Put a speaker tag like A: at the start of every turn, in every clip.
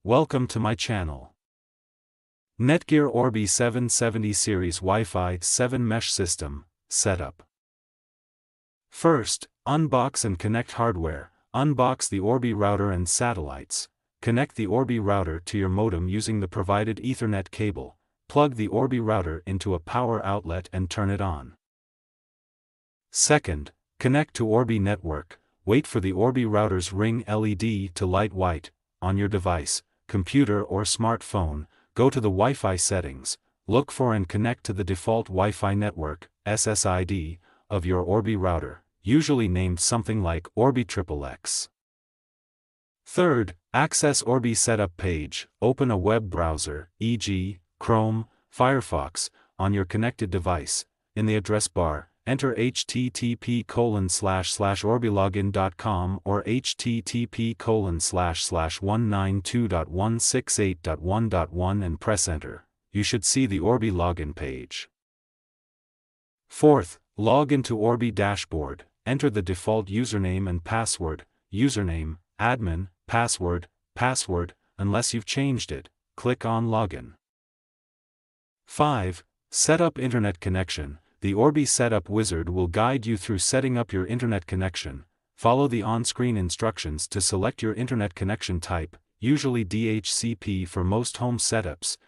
A: welcome to my channel. Netgear Orbi 770 Series Wi-Fi 7 Mesh System, Setup. First, unbox and connect hardware. Unbox the Orbi router and satellites. Connect the Orbi router to your modem using the provided Ethernet cable. Plug the Orbi router into a power outlet and turn it on. Second, connect to Orbi network. Wait for the Orbi router's ring LED to light white. On your device, computer or smartphone, go to the Wi-Fi settings, look for and connect to the default Wi-Fi network, SSID, of your Orbi router, usually named something like Orbi XXX. Third, access Orbi setup page. Open a web browser, e.g., Chrome, Firefox, on your connected device. In the address bar, enter http://orbilogin.com or http://192.168.1.1 and press enter. You should see the Orbi login page. Fourth, log into Orbi dashboard. Enter the default username and password, username, admin, password, unless you've changed it. Click on Login. 5. Set up internet connection. The Orbi Setup Wizard will guide you through setting up your internet connection. Follow the on-screen instructions to select your internet connection type, usually DHCP for most home setups.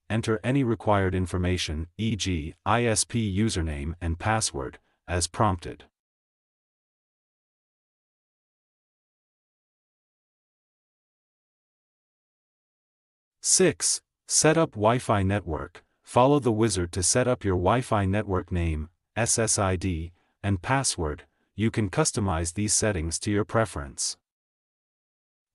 A: Enter any required information, e.g., ISP username and password, as prompted. Six. Set up Wi-Fi network. Follow the wizard to set up your Wi-Fi network name, SSID, and password. You can customize these settings to your preference.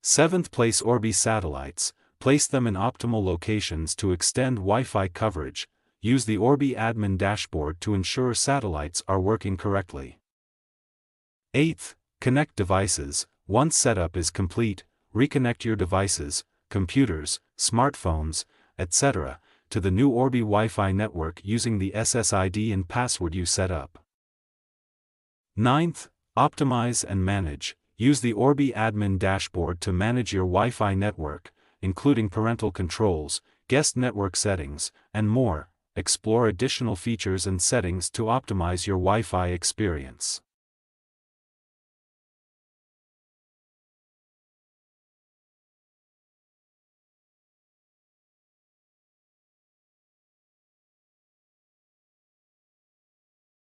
A: 7th, place Orbi satellites. Place them in optimal locations to extend Wi-Fi coverage. Use the Orbi admin dashboard to ensure satellites are working correctly. 8th, connect devices. Once setup is complete, reconnect your devices, computers, smartphones, etc., to the new Orbi Wi-Fi network using the SSID and password you set up. 9th, optimize and manage. Use the Orbi admin dashboard to manage your Wi-Fi network, including parental controls, guest network settings, and more. Explore additional features and settings to optimize your Wi-Fi experience.